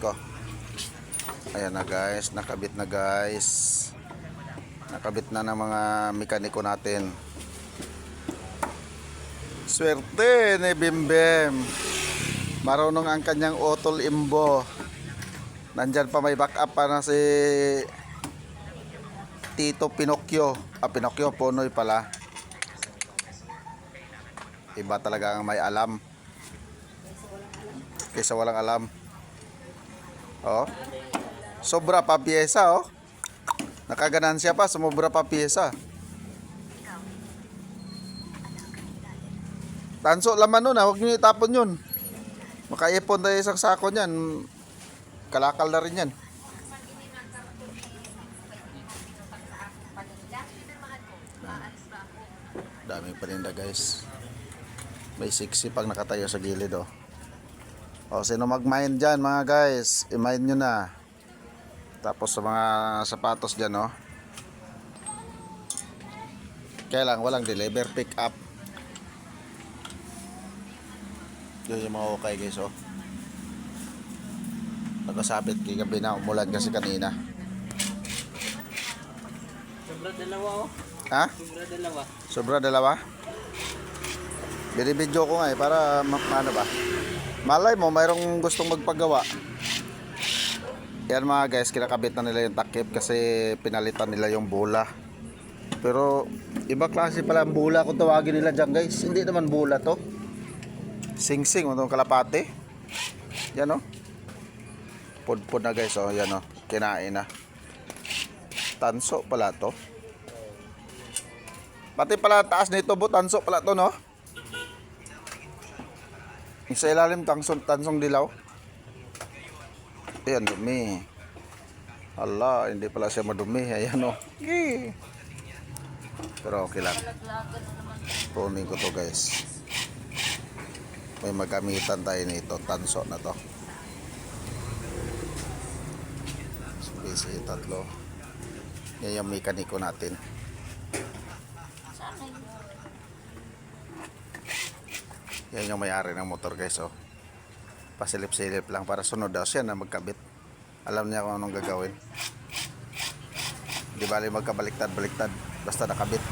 ko. Ayan na guys, nakabit na guys. Nakabit na ng mga mekaniko natin. Swerte ni Bimbem. Marunong ang kanyang otol imbo. Nandyan pa may backup pa na si Tito Pinocchio. Pinocchio, Punoy pala. Iba talaga ang may alam kaysa walang alam. Oh, sobra pa piyesa, oh. Nakaganansya pa, sumobra pa piyesa. Tanso laman nun, huwag nyo itapon yun. Makaipon tayo isang sako nyan. Kalakal na rin yan. Daming paninda guys. May siksi pag nakatayo sa gilid, oh. O, sino mag-mine dyan mga guys, i-mine nyo na. Tapos sa mga sapatos dyan, oh. Kaya lang, walang deliver, pick up. Yun yung mga okay guys, oh. Nagkasabit kay gabi na, umulan kasi kanina. Sobra dalawa, oh. Ha? Sobra dalawa. Sobra dalawa? Binibidyo ko nga para ano ba? Malay mo, mayroong gustong magpagawa. Yan mga guys, kinakabit na nila yung takip kasi pinalitan nila yung bola. Pero iba klase pala ang bola kung tawagin nila dyan guys. Hindi naman bola to. Sing-sing, itong kalapate. Yan, oh. Pudpud na guys, oh. Yan, oh. Kinain na. Tanso pala to. Pati pala taas nito, tanso pala to, no? Sa ilalim, tansong dilaw. Ayan, dumi. Hala, hindi pala siya madumi. Ayan, oh. Okay. Pero okay lang. Punin ko to guys. May magamitan tayo nito. Tanso na to. Spacey, tatlo. Yan yung mekaniko natin. Yan yung may-ari ng motor guys, oh. Pasilip-silip lang para sunod daw siya na magkabit. Alam niya kung anong gagawin. Di bali magkabaliktad-baliktad basta nakabit.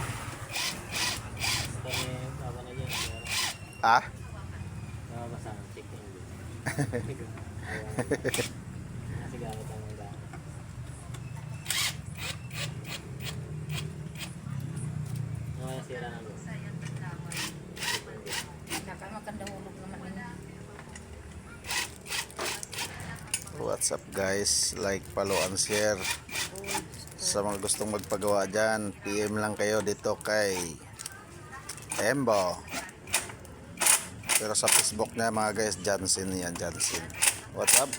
Ah? What's up guys, like, follow and share. Sa mga gustong magpagawa dyan, PM lang kayo dito kay Embo. Pero sa Facebook niya mga guys, Jansen yan, Jansen. What's up,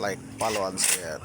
like, follow and share.